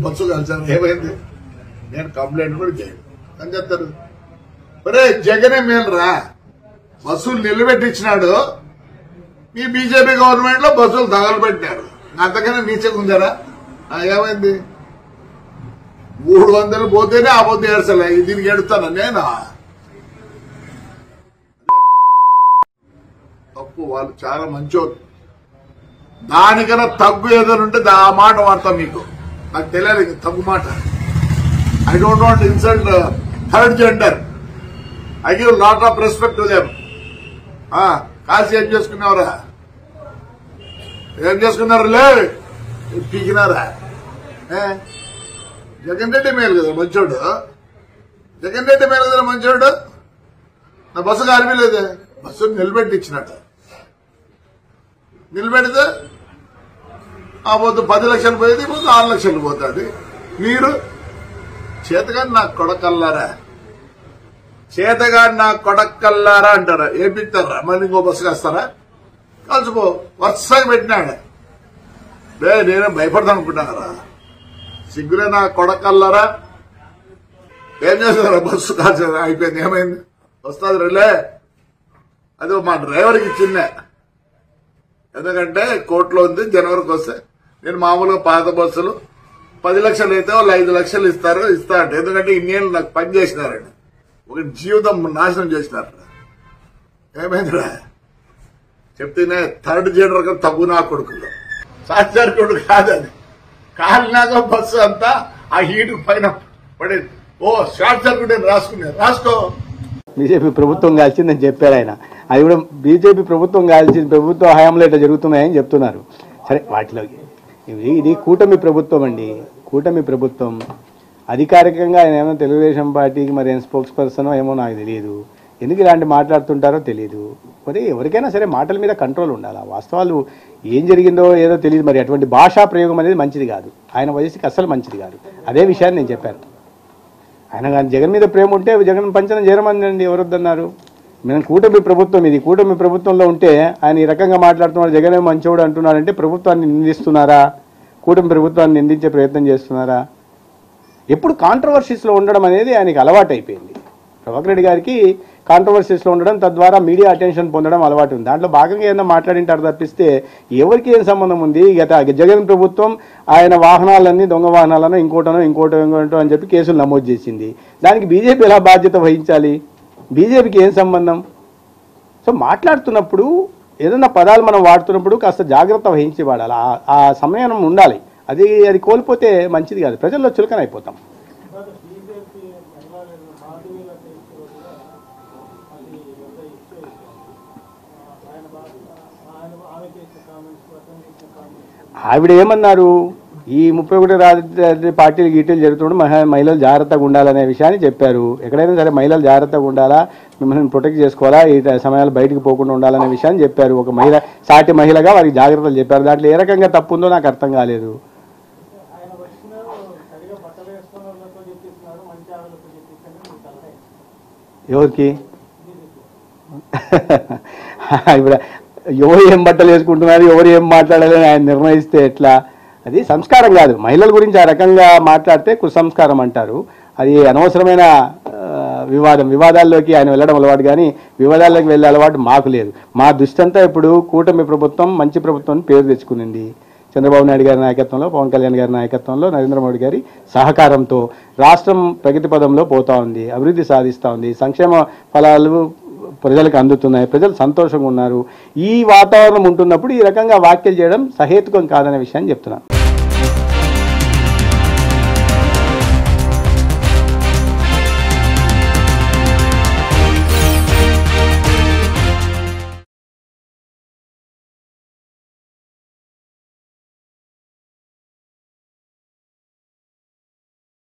Bus కలిసాను ఏమైంది నేను complaint కూడా చేయను అని చెప్తారు. ఒరే జగనే మేలురా, బస్సులు నిలబెట్టించినాడు, మీ బీజేపీ గవర్నమెంట్ లో బస్సులు తగలబెట్టారు, అంతకన్నా నీచగా ఉందారా? ఏమైంది 300 పోతేనే ఆ పొద్దు ఏడ్చలే, దీనికి ఎడుతాను నేను. తప్పు, వాళ్ళు చాలా మంచోళ్ళు. దానికన్నా తగ్గు ఏదైనా ఉంటే ఆ మాట వాడతాం. మీకు నాకు తెలియదు తగ్గు మాట. I don't want insult third gender. I give lot of respect to them. కాల్సి ఏం చేసుకున్నావురా, ఏం చేసుకున్నారులే, పీకినారా? జగన్ రెడ్డి మేలు కదా మంచోడు, జగన్ రెడ్డి మేలు కదా మంచోడు. నా బస్సు కారిపోలేదే, బస్సు నిలబెట్టించినట్టు. నిలబెడితే ఆ పొద్దు 10 లక్షలు పోయేది, ఇప్పుడు 6 లక్షలు పోతుంది. మీరు చేతగాని నాకు కొడకల్లారా, చేతగాని నాకు కొడకల్లారా అంటారా? ఏం పిక్తారా? మళ్ళీ ఇంకో బస్సు కాస్తారా? కలిసిపో, వరుసగా పెట్టినాడు. నేనే భయపడతాను అనుకుంటున్నారా? సిగ్గులే నా కొడకల్లారా. ఏం చేస్తారా? బస్సు కాల్చా అయిపోయింది, ఏమైంది? వస్తుంది రిలే. అది మా డ్రైవర్కి ఇచ్చిందే, ఎందుకంటే కోర్టులో ఉంది. జనవరికి వస్తే నేను మామూలుగా పాత బస్సులు 10 లక్షలు అయితే వాళ్ళు 5 లక్షలు ఇస్తా అంటే, ఎందుకంటే ఇన్నేళ్ళు నాకు పని చేసినారండి, ఒక జీవితం నాశనం చేసినారు. ఏమైందిరా చెప్తేనే థర్డ్ జెండర్ తగ్గు నా కొడుకులు, సాక్షార్ కొడుకు కాదని కాలినాక బస్సు అంతా ఆ హీట్ పైన పడేది. ఓ షార్ట్ సర్క్యూట్ అని రాసుకో. బీజేపీ ప్రభుత్వం కాల్చిందని చెప్పారు ఆయన. అది కూడా బీజేపీ ప్రభుత్వం కాల్చింది, ప్రభుత్వ హయాంలో ఇట్లా జరుగుతున్నాయని చెప్తున్నారు. సరే, వాటిలో ఇది కూటమి ప్రభుత్వం అండి. కూటమి ప్రభుత్వం అధికారికంగా ఆయన ఏమో తెలుగుదేశం పార్టీకి మరి ఏం స్పోక్స్ పర్సనో ఏమో నాకు తెలియదు. ఎందుకు ఇలాంటి మాట్లాడుతుంటారో తెలియదు. మరి ఎవరికైనా సరే మాటల మీద కంట్రోల్ ఉండాలి. వాస్తవాలు ఏం జరిగిందో ఏదో తెలియదు. మరి అటువంటి భాషా ప్రయోగం అనేది మంచిది కాదు, ఆయన వయసుకి అస్సలు మంచిది కాదు. అదే విషయాన్ని నేను చెప్పాను. ఆయన కానీ జగన్ మీద ప్రేమ ఉంటే జగన్ పంచనం చేరమందండి, ఎవరొద్దన్నారు? మేము కూటమి ప్రభుత్వం, ఇది కూటమి ప్రభుత్వంలో ఉంటే ఆయన ఈ రకంగా మాట్లాడుతున్నారు, జగన్ మంచోడు అంటున్నారంటే ప్రభుత్వాన్ని నిందిస్తున్నారా? కూటమి ప్రభుత్వాన్ని నిందించే ప్రయత్నం చేస్తున్నారా? ఎప్పుడు కాంట్రవర్సీస్లో ఉండడం అనేది ఆయనకి అలవాటు అయిపోయింది. ప్రభాకర్ రెడ్డి గారికి కాంట్రవర్సీస్లో ఉండడం, తద్వారా మీడియా అటెన్షన్ పొందడం అలవాటు ఉంది. దాంట్లో భాగంగా ఏదైనా మాట్లాడింటారు తప్పిస్తే ఎవరికి ఏం సంబంధం ఉంది? జగన్ ప్రభుత్వం ఆయన వాహనాలన్నీ దొంగ వాహనాలను ఇంకోటో అని చెప్పి కేసులు నమోదు చేసింది. దానికి బీజేపీ ఎలా బాధ్యత వహించాలి? బీజేపీకి ఏం సంబంధం? సో మాట్లాడుతున్నప్పుడు ఏదైనా పదాలు మనం వాడుతున్నప్పుడు కాస్త జాగ్రత్త వహించి వాడాలి. ఆ సమయం ఉండాలి. అది కోల్పోతే మంచిది కాదు, ప్రజల్లో చులకన అయిపోతాం. ఆవిడ ఏమన్నారు? ఈ 31 రాజకీయ పార్టీలు గీటీలు జరుగుతుంటే మహిళలు జాగ్రత్తగా ఉండాలనే విషయాన్ని చెప్పారు. ఎక్కడైనా సరే మహిళలు జాగ్రత్తగా ఉండాలా, మిమ్మల్ని ప్రొటెక్ట్ చేసుకోవాలా, ఈ సమయాలు బయటకు పోకుండా ఉండాలనే విషయాన్ని చెప్పారు. ఒక మహిళ, సాటి మహిళగా వారికి జాగ్రత్తలు చెప్పారు. దాంట్లో ఏ రకంగా తప్పు ఉందో నాకు అర్థం కాలేదు. ఎవరికి ఇప్పుడు ఎవరు ఏం బట్టలు వేసుకుంటున్నారు, ఎవరు ఏం మాట్లాడాలని ఆయన నిర్ణయిస్తే ఎట్లా? అది సంస్కారం కాదు. మహిళల గురించి ఆ రకంగా మాట్లాడితే కుసంస్కారం అంటారు. అది అనవసరమైన వివాదాల్లోకి ఆయన వెళ్ళడం అలవాటు, కానీ వివాదాల్లోకి వెళ్ళే అలవాటు మాకు లేదు. మా దృష్టి అంతా ఇప్పుడు కూటమి ప్రభుత్వం మంచి ప్రభుత్వం పేరు తెచ్చుకునింది. చంద్రబాబు నాయుడు గారి నాయకత్వంలో, పవన్ కళ్యాణ్ గారి నాయకత్వంలో, నరేంద్ర మోడీ గారి సహకారంతో రాష్ట్రం ప్రగతి పదంలో పోతా ఉంది, అభివృద్ధి సాధిస్తూ ఉంది, సంక్షేమ ఫలాలు ప్రజలకు అందుతున్నాయి, ప్రజలు సంతోషంగా ఉన్నారు. ఈ వాతావరణం ఉంటున్నప్పుడు ఈ రకంగా వ్యాఖ్యలు చేయడం సహేతుకం కాదనే విషయాన్ని చెప్తున్నాను.